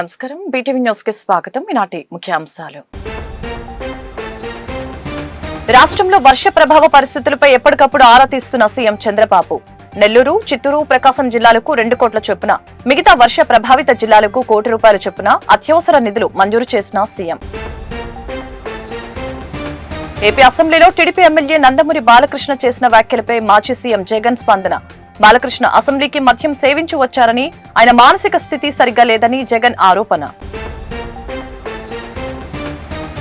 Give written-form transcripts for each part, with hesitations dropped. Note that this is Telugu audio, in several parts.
నమస్కారం బీటీవీ న్యూస్ కి స్వాగతం. ఈనాటి ముఖ్యాంశాలు. రాష్ట్రంలో వర్ష ప్రభావ పరిస్థితులపై ఎప్పటికప్పుడు ఆరా తీస్తున్న సీఎం చంద్రబాబు. నెల్లూరు, చిత్తూరు, ప్రకాశం జిల్లాలకు 2 కోట్ల చొప్పున, మిగతా వర్ష ప్రభావిత జిల్లాలకు ₹1 చొప్పున అత్యవసర నిధులు మంజూరు చేసిన సీఎం. ఏపీ అసెంబ్లీలో టీడీపీ ఎమ్మెల్యే నందమూరి బాలకృష్ణ చేసిన వ్యాఖ్యలపై మాజీ సీఎం జగన్ స్పందన. బాలకృష్ణ అసెంబ్లీకి మద్యం సేవించి వచ్చారని, ఆయన మానసిక స్థితి సరిగ్గా లేదని జగన్ ఆరోపణ.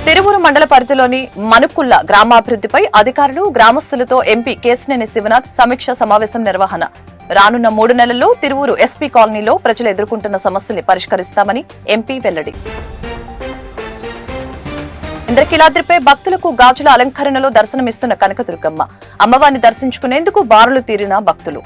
తిరువూరు మండల పరిధిలోని మనుకుల్ల గ్రామాభివృద్ధిపై అధికారులు, గ్రామస్తులతో ఎంపీ కేశినేని శివనాథ్ సమీక్ష సమావేశం నిర్వహణ. రానున్న 3 నెలల్లో తిరువూరు ఎస్పీ కాలనీలో ప్రజలు ఎదుర్కొంటున్న సమస్యల్ని పరిష్కరిస్తామని ఎంపీ వెల్లడి. ఇంద్రకీలాద్రిపై భక్తులకు గాజుల అలంకరణలో దర్శనమిస్తున్న కనకదుర్గమ్మ. అమ్మవారిని దర్శించుకునేందుకు బారులు తీరిన భక్తులు.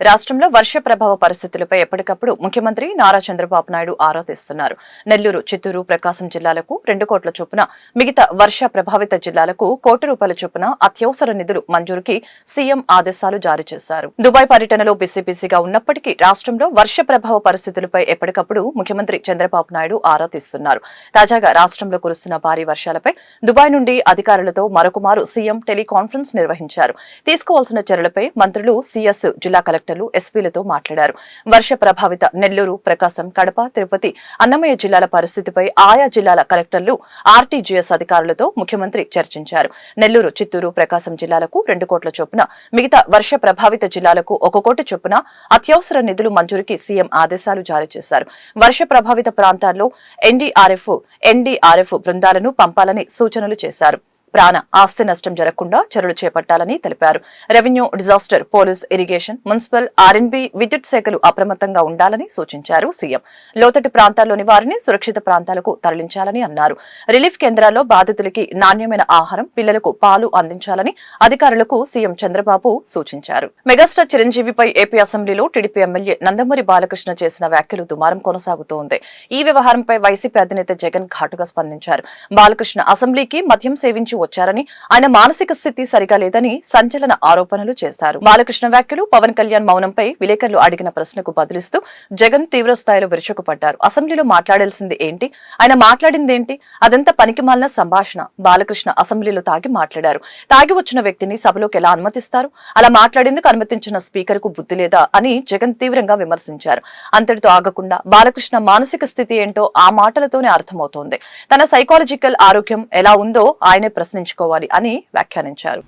రాష్ట్రంలో వర్ష ప్రభావ పరిస్థితులపై ఎప్పటికప్పుడు ముఖ్యమంత్రి నారా చంద్రబాబు నాయుడు ఆరా తీస్తున్నారు. నెల్లూరు, చిత్తూరు, ప్రకాశం జిల్లాలకు 2 కోట్ల చొప్పున, మిగతా వర్ష ప్రభావిత జిల్లాలకు ₹1 చొప్పున అత్యవసర నిధులు మంజూరుకి సీఎం ఆదేశాలు జారీ చేశారు. దుబాయ్ పర్యటనలో బిజీగా ఉన్నప్పటికీ రాష్ట్రంలో వర్ష ప్రభావ పరిస్థితులపై ఎప్పటికప్పుడు ముఖ్యమంత్రి చంద్రబాబు నాయుడు ఆరా తీస్తున్నారు. తాజాగా రాష్ట్రంలో కురుస్తున్న భారీ వర్షాలపై దుబాయ్ నుండి అధికారులతో మరొకమారు సీఎం టెలికాన్ఫరెన్స్ నిర్వహించారు. తీసుకోవాల్సిన చర్యలపై మంత్రులు, సీఎస్, జిల్లా కలెక్టర్లు, ఎస్పీలతో మాట్లాడారు. వర్ష ప్రభావిత నెల్లూరు, ప్రకాశం, కడప, తిరుపతి, అన్నమయ్య జిల్లాల పరిస్థితిపై ఆయా జిల్లాల కలెక్టర్లు, ఆర్టీజీఎస్ అధికారులతో ముఖ్యమంత్రి చర్చించారు. నెల్లూరు, చిత్తూరు, ప్రకాశం జిల్లాలకు 2 కోట్ల చొప్పున, మిగతా వర్ష ప్రభావిత జిల్లాలకు ₹1 చొప్పున అత్యవసర నిధులు మంజూరుకి సీఎం ఆదేశాలు జారీ చేశారు. వర్ష ప్రభావిత ప్రాంతాల్లో ఎన్డీఆర్ఎఫ్ బృందాలను పంపాలని సూచనలు చేశారు. ప్రాణ, ఆస్తి నష్టం జరగకుండా చర్యలు చేపట్టాలని తెలిపారు. Revenue, disaster, police, irrigation, municipal, R&B, విద్యుత్ శాఖలు అప్రమత్తంగా ఉండాలని సూచించారు సీఎం. లోతట్టు ప్రాంతాల్లోని వారిని సురక్షిత ప్రాంతాలకు తరలించాలని అన్నారు. రిలీఫ్ కేంద్రాల్లో బాధితులకి నాణ్యమైన ఆహారం, పిల్లలకు పాలు అందించాలని అధికారులకు సీఎం చంద్రబాబు సూచించారు. మెగాస్టార్ చిరంజీవిపై ఏపీ అసెంబ్లీలో టీడీపీ ఎమ్మెల్యే నందమూరి బాలకృష్ణ చేసిన వ్యాఖ్యలు దుమారం కొనసాగుతోంది. ఈ వ్యవహారంపై వైసీపీ అధినేత జగన్ ఘాటుగా స్పందించారు. బాలకృష్ణ అసెంబ్లీకి మద్యం సేవించి వచ్చారని, ఆయన మానసిక స్థితి సరిగా లేదని సంచలన ఆరోపణలు చేశారు. బాలకృష్ణ వ్యాఖ్యలు, పవన్ కళ్యాణ్ మౌనంపై విలేకరులు అడిగిన ప్రశ్నకు బదులిస్తూ జగన్ తీవ్రస్థాయిలో విరుచుకుపడ్డారు. అసెంబ్లీలో మాట్లాడాల్సింది ఏంటి, ఆయన మాట్లాడిందేంటి, అదంతా పనికిమాలిన సంభాషణ. బాలకృష్ణ అసెంబ్లీలో తాగి మాట్లాడారు. తాగి వచ్చిన వ్యక్తిని సభలోకి ఎలా అనుమతిస్తారు? అలా మాట్లాడేందుకు అనుమతించిన స్పీకర్ కు బుద్ధి లేదా అని జగన్ తీవ్రంగా విమర్శించారు. అంతటితో ఆగకుండా బాలకృష్ణ మానసిక స్థితి ఏంటో ఆ మాటలతోనే అర్థమవుతోంది. తన సైకాలజికల్ ఆరోగ్యం ఎలా ఉందో ఆయనే ప్రశ్నించుకోవాలి అని వ్యాఖ్యానించారు.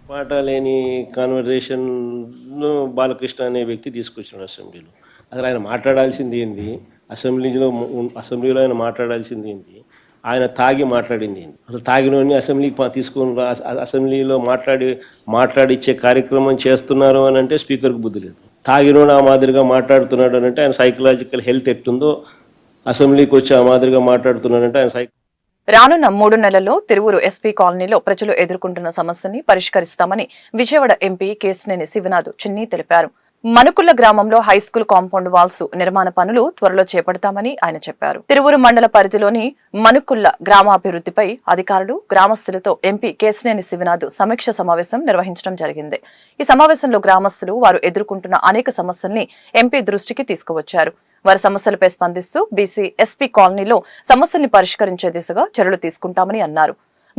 మాట లేని కాన్వర్జేషన్ బాలకృష్ణ అనే వ్యక్తి తీసుకొచ్చాడు అసెంబ్లీలో. అసలు ఆయన మాట్లాడాల్సింది ఏంది, అసెంబ్లీలో ఆయన మాట్లాడాల్సింది ఏంది, ఆయన తాగి మాట్లాడింది ఏంది, అసలు తాగినోని అసెంబ్లీకి తీసుకొని అసెంబ్లీలో మాట్లాడిచ్చే కార్యక్రమం చేస్తున్నారు అని అంటే స్పీకర్కి బుద్ధి లేదు. తాగినోడు ఆ మాదిరిగా మాట్లాడుతున్నాడు అని అంటే ఆయన సైకలాజికల్ హెల్త్ ఎట్టుందో, అసెంబ్లీకి వచ్చి ఆ మాదిరిగా మాట్లాడుతున్నాడంటే ఆయన రానున్న 3 నెలల్లో తిరువూరు ఎస్పీ కాలనీలో ప్రజలు ఎదుర్కొంటున్న సమస్యని పరిష్కరిస్తామని విజయవాడ ఎంపీ కేశినేని శివనాథ్ చిన్ని తెలిపారు. మనుకుల్ల గ్రామంలో హైస్కూల్ కాంపౌండ్ వాల్స్ నిర్మాణ పనులు త్వరలో చేపడతామని ఆయన చెప్పారు. తిరువూరు మండల పరిధిలోని మనుకుల్ల గ్రామాభివృద్ధిపై అధికారులు, గ్రామస్తులతో ఎంపీ కేశినేని శివనాథ్ సమీక్ష సమావేశం నిర్వహించడం జరిగింది. ఈ సమావేశంలో గ్రామస్తులు వారు ఎదుర్కొంటున్న అనేక సమస్యల్ని ఎంపీ దృష్టికి తీసుకువచ్చారు. వారి సమస్యలపై స్పందిస్తూ బీసీ ఎస్పీ కాలనీలో సమస్యల్ని పరిష్కరించే దిశగా చర్యలు తీసుకుంటామని అన్నారు.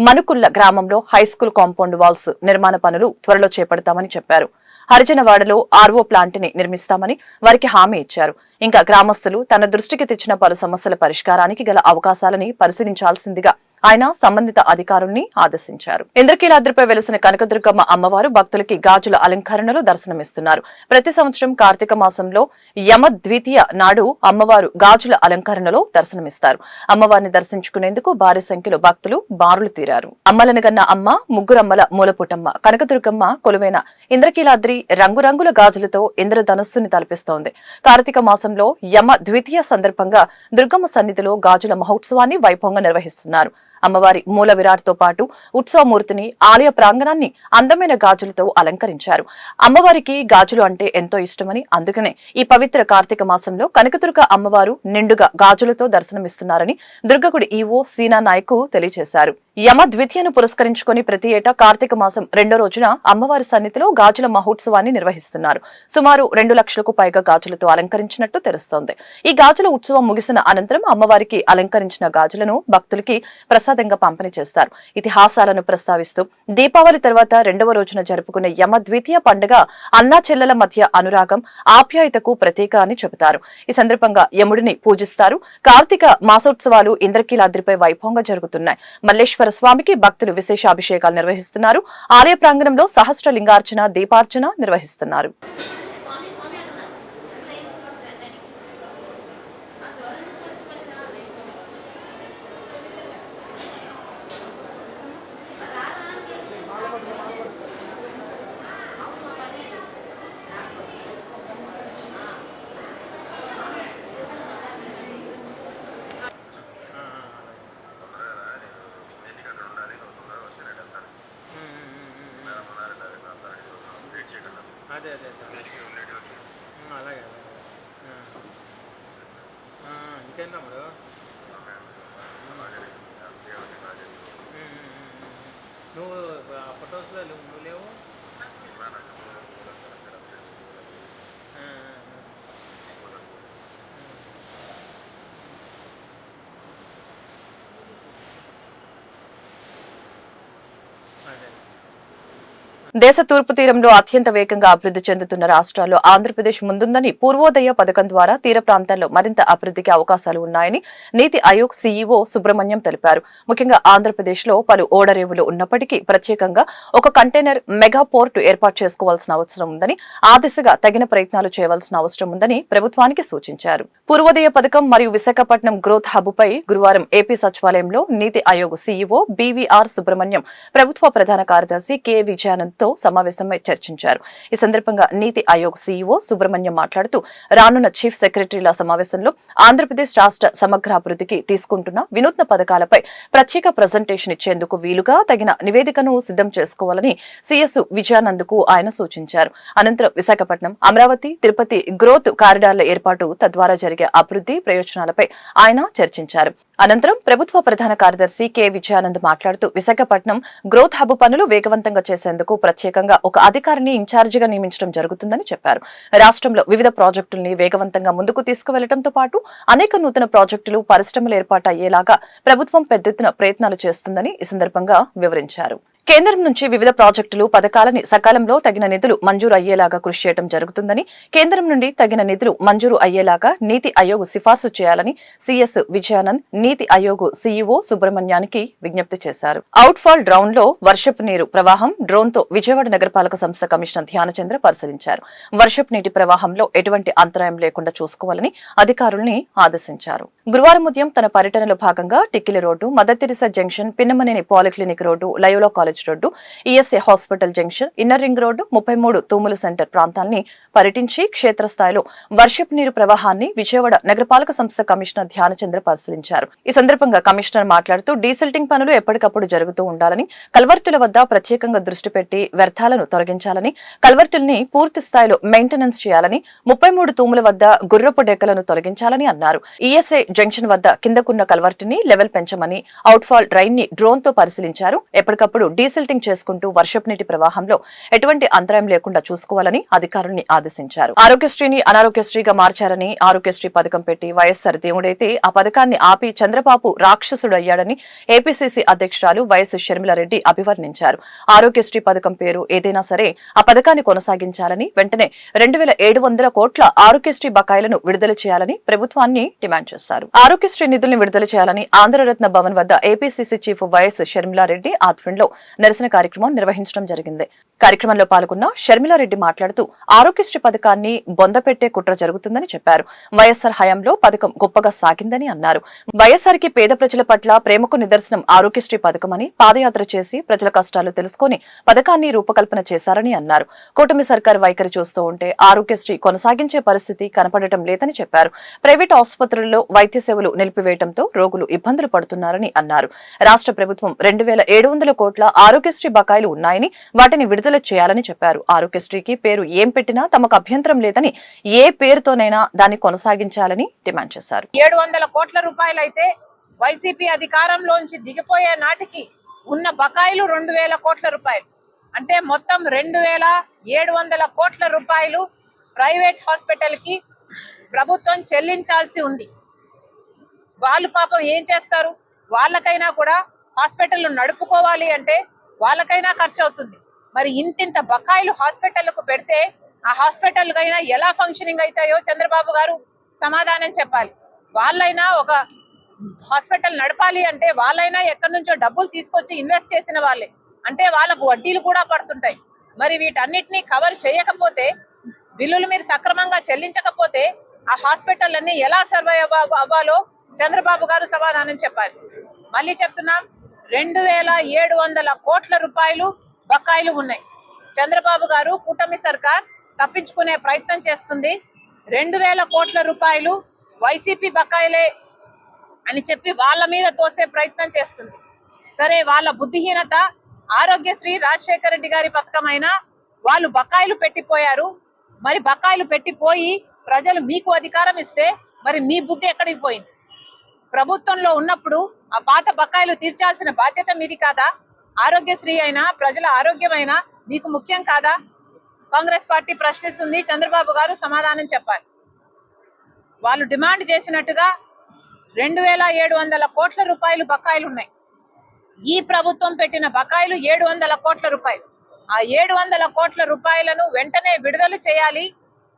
మనుకుల్ల గ్రామంలో హైస్కూల్ కాంపౌండ్ వాల్స్ నిర్మాణ పనులు త్వరలో చేపడతామని చెప్పారు. హరిజనవాడలో ఆర్ఓ ప్లాంట్ ని నిర్మిస్తామని వారికి హామీ ఇచ్చారు. ఇంకా గ్రామస్తులు తన దృష్టికి తెచ్చిన పలు సమస్యల పరిష్కారానికి గల అవకాశాలని పరిశీలించాల్సిందిగా ఆయన సంబంధిత అధికారుల్ని ఆదేశించారు. ఇంద్రకీలాద్రిపై వెలిసిన కనకదుర్గమ్మ అమ్మవారు భక్తులకి గాజుల అలంకరణలో దర్శనమిస్తున్నారు. ప్రతి సంవత్సరం కార్తీక మాసంలో యమ ద్వితీయ నాడు అమ్మవారు గాజుల అలంకరణలో దర్శనమిస్తారు. అమ్మవారిని దర్శించుకునేందుకు భారీ సంఖ్యలో భక్తులు బారులు తీరారు. అమ్మలనగన్న అమ్మ, ముగ్గురమ్మల మూలపుటమ్మ కనకదుర్గమ్మ కొలువైన ఇంద్రకీలాద్రి రంగురంగుల గాజులతో ఇంద్రధనుస్సుని తలపిస్తోంది. కార్తీక మాసంలో యమ ద్వితీయ సందర్భంగా దుర్గమ్మ సన్నిధిలో గాజుల మహోత్సవాన్ని వైభవంగా నిర్వహిస్తున్నారు. అమ్మవారి మూల విరాట్తో పాటు ఉత్సవమూర్తిని ఆలయ ప్రాంగణాన్ని అందమైన గాజులతో అలంకరించారు. అమ్మవారికి గాజులు అంటే ఎంతో ఇష్టమని, అందుకనే ఈ పవిత్ర కార్తీక మాసంలో కనకదుర్గ అమ్మవారు నిండుగా గాజులతో దర్శనమిస్తున్నారని దుర్గగుడి ఈవో సీనా నాయక్ తెలియజేశారు. యమ ద్వితీయను పురస్కరించుకుని ప్రతి ఏటా కార్తీక మాసం 2వ రోజున అమ్మవారి సన్నిధిలో గాజుల మహోత్సవాన్ని నిర్వహిస్తున్నారు. సుమారు 2 లక్షలకు పైగా గాజులతో అలంకరించినట్టు తెలుస్తోంది. ఈ గాజుల ఉత్సవం ముగిసిన అనంతరం అమ్మవారికి అలంకరించిన గాజులను భక్తులకి ప్రసాదంగా పంపిణీ చేస్తారు. ఇతిహాసాలను ప్రస్తావిస్తూ దీపావళి తర్వాత 2వ రోజున జరుపుకునే యమ ద్వితీయ పండుగ అన్నా చెల్లెల మధ్య అనురాగం, ఆప్యాయతకు ప్రతీక అని చెబుతారు. ఈ సందర్భంగా యముడిని పూజిస్తారు. కార్తీక మాసోత్సవాలు ఇంద్రకీలాద్రిపై వైభవంగా జరుగుతున్నాయి. మల్లేశ్వర స్వామికి భక్తులు విశేష అభిషేకాలు నిర్వహిస్తున్నారు. ఆలయ ప్రాంగణంలో సహస్రలింగార్చన, దీపార్చన నిర్వహిస్తున్నారు. అదే అదే అలాగే ఇంకేం తమ్ముడు నువ్వు ఆ ఫొటోస్లో నువ్వు లేవు. అదే దేశ తూర్పు తీరంలో అత్యంత వేగంగా అభివృద్ధి చెందుతున్న రాష్ట్రాల్లో ఆంధ్రప్రదేశ్ ముందుందని, పూర్వోదయ పథకం ద్వారా తీర ప్రాంతాల్లో మరింత అభివృద్ధికి అవకాశాలు ఉన్నాయని నీతి ఆయోగ్ సీఈఓ సుబ్రహ్మణ్యం తెలిపారు. ముఖ్యంగా ఆంధ్రప్రదేశ్ లో పలు ఓడరేవులు ఉన్నప్పటికీ ప్రత్యేకంగా ఒక కంటైనర్ మెగా పోర్టు ఏర్పాటు చేసుకోవాల్సిన అవసరం ఉందని, ఆ దిశగా తగిన ప్రయత్నాలు చేయవలసిన అవసరం ఉందని ప్రభుత్వానికి సూచించారు. పూర్వోదయ పథకం మరియు విశాఖపట్నం గ్రోత్ హబ్ పై గురువారం ఏపీ సచివాలయంలో నీతి ఆయోగ్ సీఈఓ బీవీఆర్ సుబ్రహ్మణ్యం, ప్రభుత్వ ప్రధాన కార్యదర్శి కె విజయానంద్ తో సమావేశమై చర్చించారు. ఈ సందర్భంగా నీతి ఆయోగ్ సీఈఓ సుబ్రహ్మణ్యం మాట్లాడుతూ రానున్న చీఫ్ సెక్రటరీల సమావేశంలో ఆంధ్రప్రదేశ్ రాష్ట్ర సమగ్రాభివృద్ధికి తీసుకుంటున్న వినూత్న పథకాలపై ప్రత్యేక ప్రజెంటేషన్ ఇచ్చేందుకు వీలుగా తగిన నివేదికను సిద్ధం చేసుకోవాలని సీఎస్ విజయానంద్ కు ఆయన సూచించారు. అనంతరం విశాఖపట్నం, అమరావతి, తిరుపతి గ్రోత్ కారిడార్ల ఏర్పాటు తద్వారా జరిగే అభివృద్ధి ప్రయోజనాలపై ఆయన చర్చించారు. అనంతరం ప్రభుత్వ ప్రధాన కార్యదర్శి కె విజయానంద్ మాట్లాడుతూ విశాఖపట్నం గ్రోత్ హబ్ పనులు వేగవంతంగా చేసేందుకు ప్రత్యేకంగా ఒక అధికారిని ఇన్ఛార్జిగా నియమించడం జరుగుతుందని చెప్పారు. రాష్ట్రంలో వివిధ ప్రాజెక్టుల్ని వేగవంతంగా ముందుకు తీసుకువెళ్లడంతో పాటు అనేక నూతన ప్రాజెక్టులు, పరిశ్రమలు ఏర్పాటు అయ్యేలాగా ప్రభుత్వం పెద్ద ఎత్తున ప్రయత్నాలు చేస్తుందని ఈ సందర్భంగా వివరించారు. కేంద్రం నుంచి వివిధ ప్రాజెక్టులు, పథకాలని సకాలంలో తగిన నిధులు మంజూరు అయ్యేలాగా కృషి చేయడం జరుగుతుందని, కేంద్రం నుండి తగిన నిధులు మంజూరు అయ్యేలాగా నీతి ఆయోగ్ సిఫార్సు చేయాలని సీఎస్ విజయానంద్ నీతి ఆయోగ్ సీఈఓ సుబ్రహ్మణ్యానికి విజ్ఞప్తి చేశారు. అవుట్ఫాల్ డ్రౌన్ లో వర్షపు నీరు ప్రవాహం డ్రోన్ తో విజయవాడ నగరపాలక సంస్థ కమిషనర్ ధ్యానచంద్ర పరిశీలించారు. వర్షపు నీటి ప్రవాహంలో ఎటువంటి అంతరాయం లేకుండా చూసుకోవాలని అధికారుల్ని ఆదేశించారు. గురువారం ఉదయం తన పర్యటనలో భాగంగా Tikkili road, Mother Teresa junction, Pinnamaneni polyclinic road, Loyola college road, ESA hospital junction, inner ring road, 33 తూములు సెంటర్ ప్రాంతాల్ని పర్యటించి క్షేత్రస్థాయిలో వర్షపు నీరు ప్రవాహాన్ని విజయవాడ నగరపాలక సంస్థ కమిషనర్ ధ్యానచంద్ర పరిశీలించారు. ఈ సందర్భంగా కమిషనర్ మాట్లాడుతూ డీసిల్టింగ్ పనులు ఎప్పటికప్పుడు జరుగుతూ ఉండాలని, కల్వర్టుల వద్ద ప్రత్యేకంగా దృష్టి పెట్టి వ్యర్థాలను తొలగించాలని, కల్వర్టుల్ని పూర్తి స్థాయిలో మెయింటెనెన్స్ చేయాలని, 33 తూముల వద్ద గుర్రపు డెక్కలను తొలగించాలని అన్నారు. ఈఎస్ఏ జంక్షన్ వద్ద కిందకున్న కల్వర్టుని లెవెల్ పెంచమని, అవుట్ఫాల్ డ్రైన్ ని డ్రోన్ తో పరిశీలించారు. ఎప్పటికప్పుడు డీసిల్టింగ్ చేసుకుంటూ వర్షపు నీటి ప్రవాహంలో ఎటువంటి అంతరాయం లేకుండా చూసుకోవాలని అధికారుల్ని ఆదేశించారు. ఆరోగ్యశ్రీని అనారోగ్యశ్రీగా మార్చారని, ఆరోగ్యశ్రీ పథకం పెట్టి వైఎస్సార్ దేవుడైతే ఆ పథకాన్ని ఆపి చంద్రబాబు రాక్షసుడు అయ్యాడని ఏపీసీసీ అధ్యక్షురాలు వైఎస్ షర్మిలారెడ్డి అభివర్ణించారు. ఆరోగ్యశ్రీ పథకం పేరు ఏదైనా సరే ఆ పథకాన్ని కొనసాగించాలని, వెంటనే 2700 కోట్ల ఆరోగ్యశ్రీ బకాయిలను విడుదల చేయాలని ప్రభుత్వాన్ని డిమాండ్ చేశారు. ఆరోగ్యశ్రీ నిధుల్ని విడుదల చేయాలని ఆంధ్రరత్న భవన్ వద్ద ఏపీసీసీ చీఫ్ వైఎస్ షర్మిలారెడ్డి ఆధ్వర్యంలో నిరసన కార్యక్రమం నిర్వహించడం జరిగింది. కార్యక్రమంలో పాల్గొన్న షర్మిలారెడ్డి మాట్లాడుతూ ఆరోగ్యశ్రీ పథకాన్ని బొందపెట్టే కుట్ర జరుగుతుందని చెప్పారు. వైఎస్సార్ హయాంలో పథకం గొప్పగా సాగిందని అన్నారు. వైఎస్సార్ కి పేద ప్రజల పట్ల ప్రేమకు నిదర్శనం ఆరోగ్యశ్రీ పథకమని, పాదయాత్ర చేసి ప్రజల కష్టాలు తెలుసుకుని పథకాన్ని రూపకల్పన చేశారని అన్నారు. కూటమి సర్కార్ వైఖరి చూస్తూ ఉంటే ఆరోగ్యశ్రీ కొనసాగించే పరిస్థితి కనపడటం లేదని చెప్పారు. ప్రైవేట్ ఆసుపత్రుల్లో వైద్య వైద్య సేవలు నిలిపివేయడంతో రోగులు ఇబ్బందులు పడుతున్నారని అన్నారు. రాష్ట్ర ప్రభుత్వం 2,700 కోట్ల ఆరోగ్యశ్రీ బకాయిలు ఉన్నాయని వాటిని విడుదల చేయాలని చెప్పారు. ఆరోగ్యశ్రీకి పేరు ఏం పెట్టినా తమకు అభ్యంతరం లేదని ఏ పేరుతోనైనా దాన్ని కొనసాగించాలని డిమాండ్ చేశారు. 700 కోట్ల రూపాయలైతే వైసీపీ అధికారంలోంచి దిగిపోయే నాటికి ఉన్న బకాయిలు 2,000 కోట్ల రూపాయలు. అంటే మొత్తం 2,700 కోట్ల రూపాయలు ప్రైవేట్ హాస్పిటల్ కి ప్రభుత్వం చెల్లించాల్సి ఉంది. వాళ్ళు పాపం ఏం చేస్తారు? వాళ్ళకైనా కూడా హాస్పిటల్ నడుపుకోవాలి అంటే వాళ్ళకైనా ఖర్చు అవుతుంది. మరి ఇంతింత బకాయిలు హాస్పిటల్కు పెడితే ఆ హాస్పిటల్కైనా ఎలా ఫంక్షనింగ్ అవుతాయో చంద్రబాబు గారు సమాధానం చెప్పాలి. వాళ్ళైనా ఒక హాస్పిటల్ నడపాలి అంటే వాళ్ళైనా ఎక్కడి నుంచో డబ్బులు తీసుకొచ్చి ఇన్వెస్ట్ చేసిన వాళ్ళే, అంటే వాళ్ళకు వడ్డీలు కూడా పడుతుంటాయి. మరి వీటన్నిటినీ కవర్ చేయకపోతే, బిల్లులు మీరు సక్రమంగా చెల్లించకపోతే ఆ హాస్పిటల్ అన్ని ఎలా సర్వైవ్ అవ్వాలో చంద్రబాబు గారు సమాధానం చెప్పాలి. మళ్ళీ చెప్తున్నాం, 2,700 కోట్ల రూపాయలు బకాయిలు ఉన్నాయి. చంద్రబాబు గారు కూటమి సర్కార్ తప్పించుకునే ప్రయత్నం చేస్తుంది. 2,000 కోట్ల రూపాయలు వైసీపీ బకాయిలే అని చెప్పి వాళ్ళ మీద తోసే ప్రయత్నం చేస్తుంది. సరే, వాళ్ళ బుద్ధిహీనత. ఆరోగ్యశ్రీ రాజశేఖర రెడ్డి గారి పథకమైనా వాళ్ళు బకాయిలు పెట్టిపోయారు. మరి బకాయిలు పెట్టిపోయి ప్రజలు మీకు అధికారం ఇస్తే మరి మీ బుద్ధి ఎక్కడికి పోయింది? ప్రభుత్వంలో ఉన్నప్పుడు ఆ పాత బకాయిలు తీర్చాల్సిన బాధ్యత మీది కాదా? ఆరోగ్యశ్రీ అయినా ప్రజల ఆరోగ్యమైనా మీకు ముఖ్యం కాదా? కాంగ్రెస్ పార్టీ ప్రశ్నిస్తుంది. చంద్రబాబు గారు సమాధానం చెప్పాలి. వాళ్ళు డిమాండ్ చేసినట్టుగా 2,700 కోట్ల రూపాయలు బకాయిలు ఉన్నాయి. ఈ ప్రభుత్వం పెట్టిన బకాయిలు 700 కోట్ల రూపాయలు. ఆ 700 కోట్ల రూపాయలను వెంటనే విడుదల చేయాలి.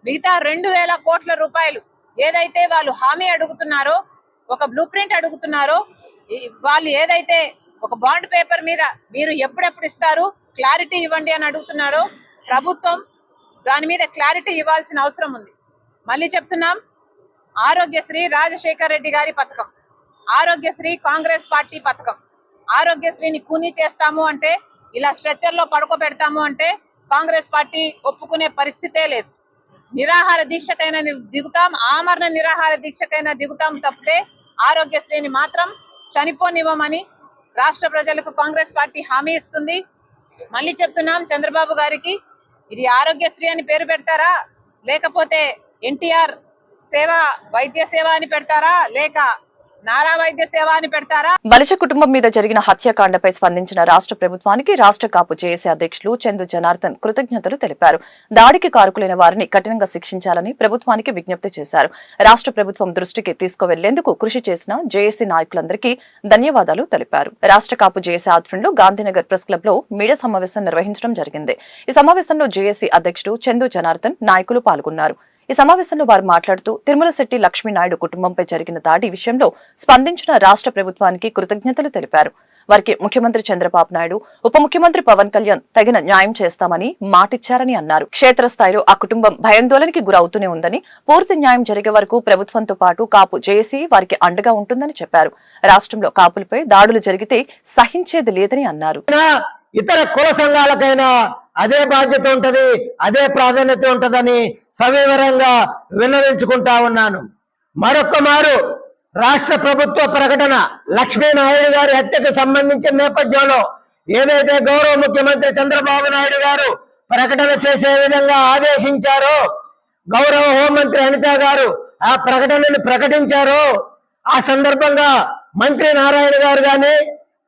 మిగతా 2,000 కోట్ల రూపాయలు ఏదైతే వాళ్ళు హామీ అడుగుతున్నారో, ఒక బ్లూ ప్రింట్ అడుగుతున్నారో, వాళ్ళు ఏదైతే ఒక బాండ్ పేపర్ మీద మీరు ఎప్పుడెప్పుడు ఇస్తారు, క్లారిటీ ఇవ్వండి అని అడుగుతున్నారో, ప్రభుత్వం దాని మీద క్లారిటీ ఇవ్వాల్సిన అవసరం ఉంది. మళ్ళీ చెప్తున్నాం, ఆరోగ్యశ్రీ రాజశేఖర రెడ్డి గారి పథకం, ఆరోగ్యశ్రీ కాంగ్రెస్ పార్టీ పథకం. ఆరోగ్యశ్రీని కూనీ చేస్తాము అంటే, ఇలా స్ట్రెచ్చర్లో పడుకోబెడతాము అంటే కాంగ్రెస్ పార్టీ ఒప్పుకునే పరిస్థితే లేదు. నిరాహార దీక్షకైనా దిగుతాం, ఆమరణ నిరాహార దీక్షకైనా దిగుతాం తప్పితే ఆరోగ్యశ్రీని మాత్రం చనిపోనివ్వమని రాష్ట్ర ప్రజలకు కాంగ్రెస్ పార్టీ హామీ ఇస్తుంది. మళ్ళీ చెప్తున్నాం, చంద్రబాబు గారికి ఇది ఆరోగ్యశ్రీ అని పేరు పెడతారా, లేకపోతే ఎన్టీఆర్ సేవ వైద్య సేవ అని పెడతారా, లేక నారా వైద్య సేవ అని పెడతారా? బలిజ కుటుంబం మీద జరిగిన హత్యాకాండపై స్పందించిన రాష్ట్ర ప్రభుత్వానికి రాష్ట్ర కాపు జేఏసీ అధ్యక్షులు చందు జనార్దన్ కృతజ్ఞతలు తెలిపారు. దాడికి కారకులైన వారిని కఠినంగా శిక్షించాలని ప్రభుత్వానికి విజ్ఞప్తి చేశారు. రాష్ట్ర ప్రభుత్వం దృష్టికి తీసుకువెళ్లేందుకు కృషి చేసిన జేఏసీ నాయకులందరికీ ధన్యవాదాలు తెలిపారు. రాష్ట్ర కాపు జేఏసీ ఆధ్వర్యంలో గాంధీనగర్ ప్రెస్ క్లబ్ లో మీడియా సమావేశం నిర్వహించడం జరిగింది. ఈ సమావేశంలో జేఏసీ అధ్యక్షుడు చందు జనార్దన్, నాయకులు పాల్గొన్నారు. ఈ సమావేశంలో వారు మాట్లాడుతూ తిరుమలశెట్టి లక్ష్మీనాయుడు కుటుంబంపై జరిగిన దాడి విషయంలో స్పందించిన రాష్ట్ర ప్రభుత్వానికి కృతజ్ఞతలు తెలిపారు. వారికి ముఖ్యమంత్రి చంద్రబాబు నాయుడు, ఉప ముఖ్యమంత్రి పవన్ కళ్యాణ్ తగిన న్యాయం చేస్తామని మాటిచ్చారని అన్నారు. క్షేత్రస్థాయిలో ఆ కుటుంబం భయాందోళనకి గురవుతూనే ఉందని, పూర్తి న్యాయం జరిగే వరకు ప్రభుత్వంతో పాటు కాపు జేఏసీ వారికి అండగా ఉంటుందని చెప్పారు. రాష్ట్రంలో కాపులపై దాడులు జరిగితే సహించేది లేదని అన్నారు. ఇతర కుల సంఘాలకైనా అదే బాధ్యత ఉంటది, అదే ప్రాధాన్యత ఉంటదని సవివరంగా విన్నవించుకుంటా ఉన్నాను. మరొక్క మారు రాష్ట్ర ప్రభుత్వ ప్రకటన లక్ష్మీనాయుడు గారి హత్యకు సంబంధించిన నేపథ్యంలో ఏదైతే గౌరవ ముఖ్యమంత్రి చంద్రబాబు నాయుడు గారు ప్రకటన చేసే విధంగా ఆదేశించారో, గౌరవ హోంమంత్రి అనిత గారు ఆ ప్రకటనను ప్రకటించారో, ఆ సందర్భంగా మంత్రి నారాయణ గారు గాని,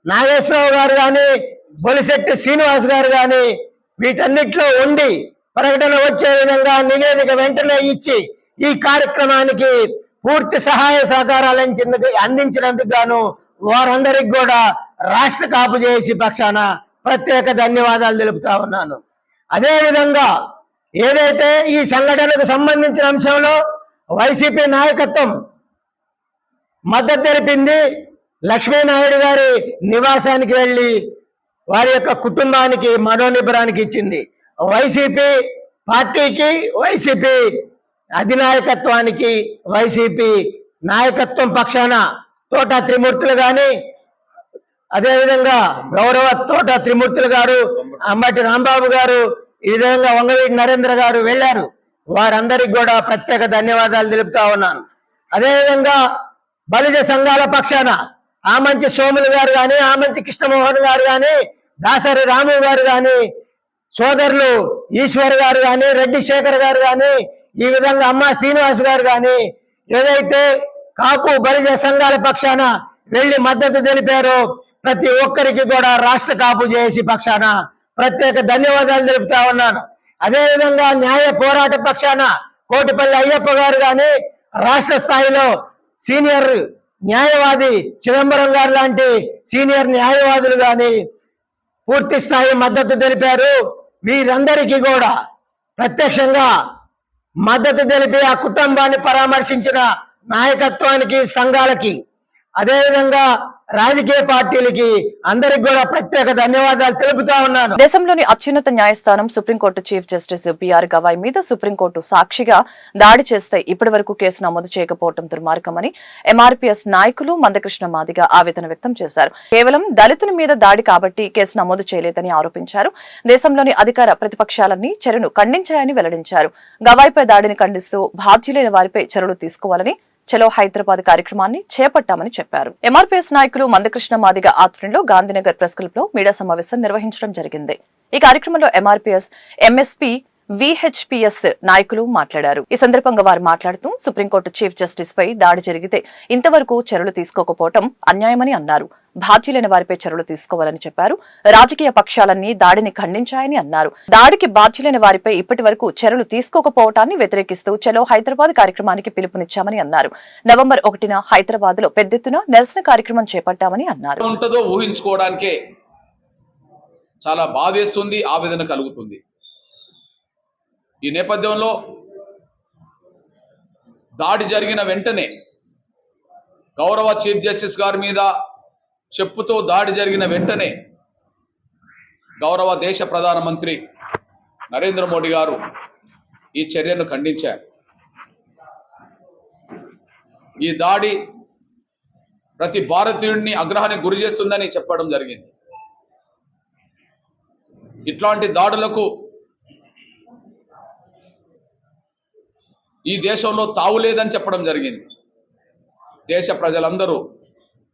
నాగేశ్వరరావు గారు గాని, బొలిశెట్టి శ్రీనివాస్ గారు గాని వీటన్నిటిలో ఉండి ప్రకటన వచ్చే విధంగా నివేదిక వెంటనే ఇచ్చి ఈ కార్యక్రమానికి పూర్తి సహాయ సహకారాలు అందించినందుకు గాను వారందరికి కూడా రాష్ట్ర కాపు జేఏసీ పక్షాన ప్రత్యేక ధన్యవాదాలు తెలుపుతా ఉన్నాను. అదేవిధంగా ఏదైతే ఈ సంఘటనకు సంబంధించిన అంశంలో వైసీపీ నాయకత్వం మద్దతు తెలిపింది, లక్ష్మీనాయుడు గారి నివాసానికి వెళ్ళి వారి యొక్క కుటుంబానికి మనోనిబ్బరానికి ఇచ్చింది. వైసీపీ పార్టీకి, వైసీపీ అధినాయకత్వానికి, వైసీపీ నాయకత్వం పక్షాన తోట త్రిమూర్తులు గాని, అదేవిధంగా గౌరవ తోట త్రిమూర్తులు గారు, అంబటి రాంబాబు గారు, ఈ విధంగా వంగవీటి నరేంద్ర గారు వెళ్ళారు. వారందరికి కూడా ప్రత్యేక ధన్యవాదాలు తెలుపుతా ఉన్నాను. అదేవిధంగా బలిజ సంఘాల పక్షాన ఆమంచి సోములు గారు కానీ, ఆమంచి కృష్ణమోహన్ గారు కానీ, దాసరి రాము గారు కానీ, సోదరులు ఈశ్వర్ గారు కానీ, రెడ్డి శేఖర్ గారు కానీ, ఈ విధంగా అమ్మ శ్రీనివాస్ గారు కానీ ఏదైతే కాపు బలిజ సంఘాల పక్షాన వెళ్లి మద్దతు తెలిపారో ప్రతి ఒక్కరికి కూడా రాష్ట్ర కాపు జేఏసీ పక్షాన ప్రత్యేక ధన్యవాదాలు తెలుపుతా ఉన్నాను. అదేవిధంగా న్యాయ పోరాట పక్షాన కోటిపల్లి అయ్యప్ప గారు కానీ, రాష్ట్ర స్థాయిలో సీనియర్ న్యాయవాది చిదంబరం గారు లాంటి సీనియర్ న్యాయవాదులు కానీ పూర్తి స్థాయి మద్దతు తెలిపారు. వీరందరికీ కూడా ప్రత్యక్షంగా మద్దతు తెలిపి ఆ కుటుంబాన్ని పరామర్శించిన నాయకత్వానికి, సంఘాలకి, అదేవిధంగా రాజకీయ పార్టీలకి అందరికి కూడా ప్రత్యేక ధన్యవాదాలు తెలుపుతా ఉన్నాను. దేశంలోని అత్యున్నత న్యాయస్థానం supreme court chief justice BR Gavai మీద సుప్రీంకోర్టు సాక్షిగా దాడి చేస్తే ఇప్పటి వరకు కేసు నమోదు చేయకపోవడం దుర్మార్గమని ఎంఆర్పీఎస్ నాయకులు మందకృష్ణ మాదిగ ఆవేదన వ్యక్తం చేశారు. కేవలం దళితుని మీద దాడి కాబట్టి కేసు నమోదు చేయలేదని ఆరోపించారు. దేశంలోని అధికార ప్రతిపక్షాలన్నీ చర్యను ఖండించాయని వెల్లడించారు. గవాయ్పై దాడిని ఖండిస్తూ బాధ్యులైన వారిపై చర్యలు తీసుకోవాలని చలో హైదరాబాద్ కార్యక్రమాన్ని చేపట్టామని చెప్పారు. ఎంఆర్పీఎస్ నాయకులు మందకృష్ణ మాదిగ ఆధ్వర్యంలో గాంధీనగర్ ప్రెస్ క్లబ్ లో మీడియా సమావేశం నిర్వహించడం జరిగింది. ఈ కార్యక్రమంలో ఎంఆర్పీఎస్, ఎంఎస్పీ, విహెచ్పిఎస్ నాయకులు మాట్లాడారు. ఈ సందర్భంగా వారు మాట్లాడుతూ సుప్రీంకోర్టు చీఫ్ జస్టిస్ పై దాడి జరిగితే ఇంతవరకు చర్యలు తీసుకోకపోవడం అన్యాయమని అన్నారు. బాధ్యులైన వారిపై చర్యలు తీసుకోవాలని చెప్పారు. రాజకీయ పక్షాలన్నీ దాడిని ఖండించాయని అన్నారు. దాడికి బాధ్యులైన వారిపై ఇప్పటి వరకు చర్యలు తీసుకోకపోవటాన్ని వ్యతిరేకిస్తూ చలో హైదరాబాద్ కార్యక్రమానికి పిలుపునిచ్చామని అన్నారు. నవంబర్ 1న హైదరాబాద్ లో పెద్ద ఎత్తున నిరసన కార్యక్రమం చేపట్టామని అన్నారు. ఉంటుందో ఊహించుకోవడానికే చాలా బాధేస్తుంది, ఆవేదన కలుగుతుంది. ఈ నేపథ్యంలో దాడి జరిగిన వెంటనే గౌరవ చీఫ్ జస్టిస్ గారి మీద చెప్పుతో దాడి జరిగిన వెంటనే గౌరవ దేశ ప్రధానమంత్రి నరేంద్ర మోడీ గారు ఈ చర్యను ఖండించారు. ఈ దాడి ప్రతి భారతీయుడిని ఆగ్రహానికి గురి చేస్తుందని చెప్పడం జరిగింది. ఇట్లాంటి దాడులకు ఈ దేశంలో తావులేదని చెప్పడం జరిగింది. దేశ ప్రజలందరూ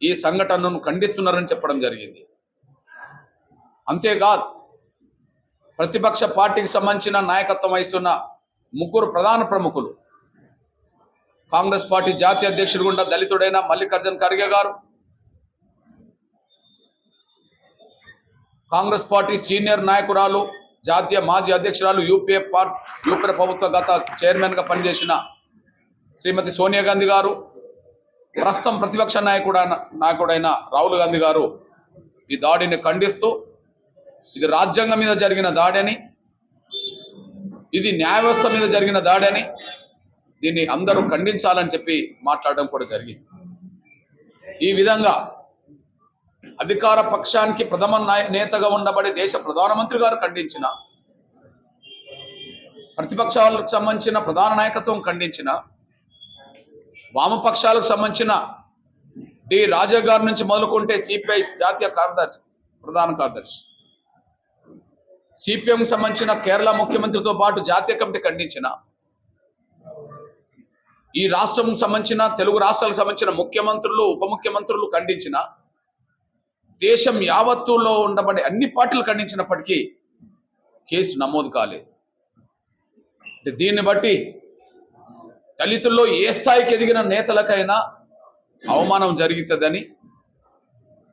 ఈ సంఘటనను ఖండిస్తున్నారని చెప్పడం జరిగింది. అంతేకాదు ప్రతిపక్ష పార్టీకి సంబంధించిన నాయకత్వం వహిస్తున్న 3 ప్రధాన ప్రముఖులు, కాంగ్రెస్ పార్టీ జాతీయ అధ్యక్షుడు గుండా దళితుడైన మల్లికార్జున ఖర్గే గారు, కాంగ్రెస్ పార్టీ సీనియర్ నాయకురాలు, జాతీయ మాజీ అధ్యక్షురాలు, యూపీఏ ప్రభుత్వ గత చైర్మన్గా పనిచేసిన శ్రీమతి సోనియా గాంధీ గారు, ప్రస్తుతం ప్రతిపక్ష నాయకుడైన రాహుల్ గాంధీ గారు ఈ దాడిని ఖండిస్తూ ఇది రాజ్యాంగం మీద జరిగిన దాడని, ఇది న్యాయ వ్యవస్థ మీద జరిగిన దాడని, దీన్ని అందరూ ఖండించాలని చెప్పి మాట్లాడడం కూడా జరిగింది. ఈ విధంగా అధికార పక్షానికి ప్రథమ నేతగా ఉండబడే దేశ ప్రధానమంత్రి గారు ఖండించిన, ప్రతిపక్షాలకు సంబంధించిన ప్రధాన నాయకత్వం ఖండించిన, వామపక్షాలకు సంబంధించిన డి రాజా గారి నుంచి మొదలుకుంటే సిపిఐ జాతీయ కార్యదర్శి, ప్రధాన కార్యదర్శి, సిపిఎం సంబంధించిన కేరళ ముఖ్యమంత్రితో పాటు జాతీయ కమిటీ ఖండించిన, ఈ రాష్ట్రం సంబంధించిన తెలుగు రాష్ట్రాలకు సంబంధించిన ముఖ్యమంత్రులు, ఉప ముఖ్యమంత్రులు ఖండించిన, దేశం యావత్తులో ఉండబడే అన్ని పార్టీలు ఖండించినప్పటికీ కేసు నమోదు కాలేదు. దీన్ని బట్టి దళితుల్లో ఏ స్థాయికి ఎదిగిన నేతలకైనా అవమానం జరుగుతుందని,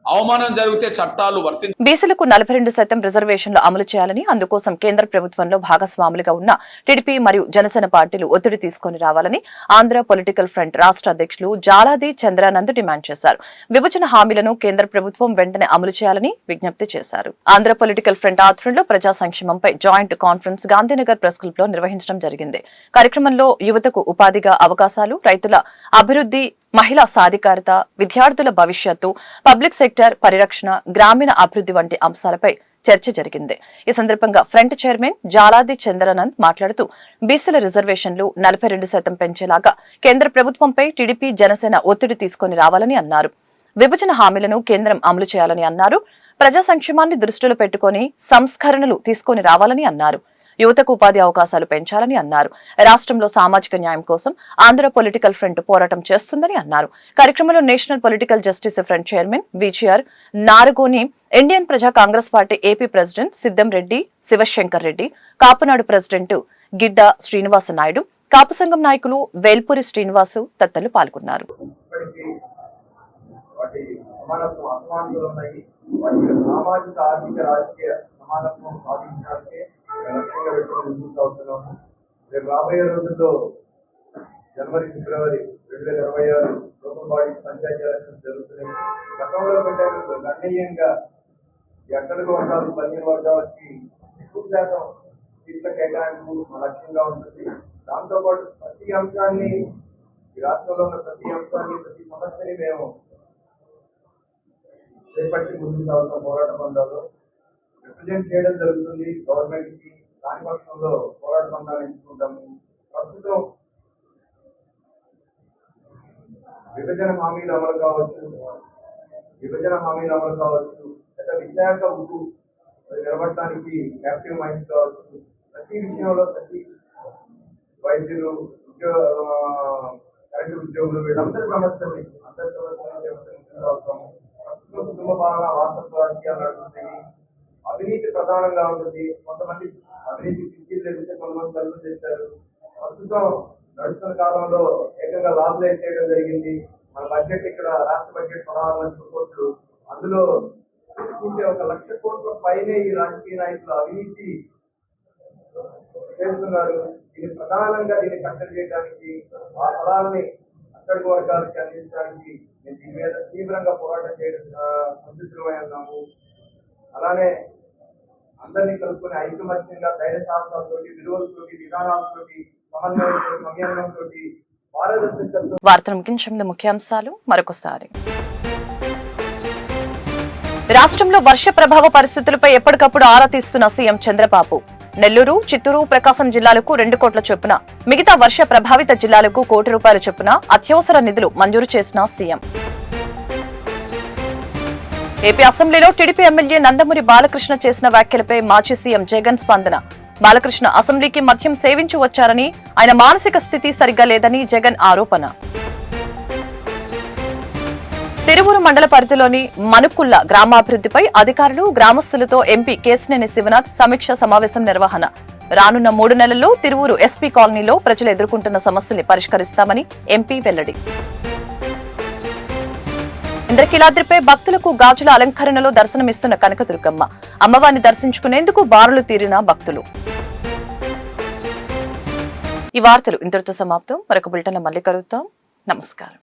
అవమానం జరిగితే చట్టాలు బీసీలకు 42% రిజర్వేషన్లు అమలు చేయాలని, అందుకోసం కేంద్ర ప్రభుత్వంలో భాగస్వాములుగా ఉన్న టీడీపీ మరియు జనసేన పార్టీలు ఒత్తిడి తీసుకుని రావాలని ఆంధ్ర పొలిటికల్ ఫ్రంట్ రాష్ట్ర అధ్యక్షులు జాలాది చంద్రానంద్ డిమాండ్ చేశారు. విభజన హామీలను కేంద్ర ప్రభుత్వం వెంటనే అమలు చేయాలని విజ్ఞప్తి చేశారు. ఆంధ్ర పొలిటికల్ ఫ్రంట్ ఆధ్వర్యంలో ప్రజా సంక్షేమంపై joint conference Gandhinagar press club లో నిర్వహించడం జరిగింది. కార్యక్రమంలో యువతకు ఉపాధిగా అవకాశాలు, రైతుల అభివృద్ధి, మహిళా సాధికారత, విద్యార్థుల భవిష్యత్తు, పబ్లిక్ సెక్టర్ పరిరక్షణ, గ్రామీణ అభివృద్ధి వంటి అంశాలపై చర్చ జరిగింది. ఈ సందర్భంగా ఫ్రంట్ చైర్మన్ జాలాది చంద్రానంద్ మాట్లాడుతూ బీసీల రిజర్వేషన్లు 42% పెంచేలాగా కేంద్ర ప్రభుత్వంపై టీడీపీ, జనసేన ఒత్తిడి తీసుకుని రావాలని అన్నారు. విభజన హామీలను కేంద్రం అమలు చేయాలని అన్నారు. ప్రజా సంక్షేమాన్ని దృష్టిలో పెట్టుకుని సంస్కరణలు తీసుకుని రావాలని అన్నారు. యువతకు ఉపాధి అవకాశాలు పెంచాలని అన్నారు. రాష్ట్రంలో సామాజిక న్యాయం కోసం ఆంధ్ర పొలిటికల్ ఫ్రంట్ పోరాటం చేస్తుందని అన్నారు. కార్యక్రమంలో national political justice front chairman VGR Naragoni, Indian ప్రజా కాంగ్రెస్ పార్టీ ఏపీ ప్రెసిడెంట్ సిద్దం రెడ్డి, శివశంకర్ రెడ్డి, కాపునాడు ప్రెసిడెంట్ గిడ్డ శ్రీనివాస నాయుడు, కాపు సంఘం నాయకులు వేల్పూరి శ్రీనివాసు తదితరులు పాల్గొన్నారు. సామాజిక ఆర్థిక రాజకీయ సమానత్వం సాధించడానికే లక్ష్యంగా పెట్టుకుని ముందుకు అవుతున్నాము. రేపు రాబోయే రోజుల్లో జనవరి, ఫిబ్రవరి 2026 లోకల్ బాడీ పంచాయతీ ఎలక్షన్స్ జరుగుతున్నాయి. గతంలో పెట్టేందుకు గణనీయంగా ఎక్కడికి వర్గాలు 15 వర్గాలకి ఎక్కువ శాతం సీట్ల కేటాయింపు లక్ష్యంగా ఉంటుంది. దాంతోపాటు ప్రతి అంశాన్ని, ఈ రాష్ట్రంలో ఉన్న ప్రతి అంశాన్ని, ప్రతి సమస్యని మేము చేపట్టి ముందుకు సాగుతాం. పోరాట బంధాలు రిప్రజెంట్ చేయడం జరుగుతుంది గవర్నమెంట్ కి. దాని పక్షంలో పోరాట బంధాలు ఎంచుకుంటాము. ప్రస్తుతం విభజన హామీలు అమలు కావచ్చు, లేదా విశాఖ ఉప్పు నిలబడటానికి క్యాప్టివ్ మైండ్స్ కావచ్చు, ప్రతి విషయంలో ప్రతి వైద్యులు, కరెంటు ఉద్యోగులు, వీళ్ళందరి సమస్యల్ని కుటుంబ పాలన, వారసత్వ రాజకీయాలు నడుస్తున్నాయి. అవినీతి ప్రధానంగా ఉంటుంది. కొంతమంది అవినీతి పిచ్చిలు తెలిస్తే కొంతమంది తలుపు చేశారు. ప్రస్తుతం నడుస్తున్న కాలంలో ఏకంగా లాభలేట్ చేయడం జరిగింది. మన బడ్జెట్ ఇక్కడ రాష్ట్ర బడ్జెట్ 16 లక్షల కోట్లు, అందులో 1 లక్ష కోట్ల పైనే ఈ రాజకీయ నాయకులు అవినీతి చేస్తున్నారు. దీన్ని ప్రధానంగా కట్టడి చేయడానికి, ఆ ఫలాలని అక్కడి వర్గాలకి అందించడానికి మేము దీని మీద తీవ్రంగా పోరాటం చేయడం సంసిద్ధమై ఉన్నాము. అలానే అందరినీ కలుపుకొని ఐకమత్యంగా ధైర్య సాహసాలతో, విలువలతో, విధానాలతో, సమన్వయంతో, పారదర్శకతతో. వార్తలు ముగించే ముఖ్యాంశాలు మరొకసారి. రాష్ట్రంలో వర్ష ప్రభావ పరిస్థితులపై ఎప్పటికప్పుడు ఆరా తీస్తున్న సీఎం చంద్రబాబు. నెల్లూరు, చిత్తూరు, ప్రకాశం జిల్లాలకు 2 కోట్ల చొప్పున, మిగతా వర్ష ప్రభావిత జిల్లాలకు ₹1 కోటి చొప్పున అత్యవసర నిధులు మంజూరు చేసిన సీఎం. ఏపీ అసెంబ్లీలో టీడీపీ ఎమ్మెల్యే నందమూరి బాలకృష్ణ చేసిన వ్యాఖ్యలపై మాజీ సీఎం జగన్ స్పందన. బాలకృష్ణ అసెంబ్లీకి మద్యం సేవించి వచ్చారని, ఆయన మానసిక స్థితి సరిగ్గా లేదని జగన్ ఆరోపణ. తిరువూరు మండల పరిధిలోని మనుకుల్ల గ్రామాభివృద్ధిపై అధికారులు, గ్రామస్తులతో ఎంపీ కేశినేని శివనాథ్ సమీక్ష సమావేశం నిర్వహణ. రానున్న 3 నెలల్లో తిరువూరు ఎస్పీ కాలనీలో ప్రజలు ఎదుర్కొంటున్న సమస్యల్ని పరిష్కరిస్తామని ఎంపీ వెల్లడి. ఇంద్రకీలాద్రిపై భక్తులకు గాజుల అలంకరణలో దర్శనమిస్తున్న కనకదుర్గమ్మ. అమ్మవారిని దర్శించుకునేందుకు బారులు తీరిన భక్తులు. ఈ వార్తలు ఇంతటితో సమాప్తం. మరొక బులెటిన్లో మళ్ళీ కలుద్దాం. నమస్కారం.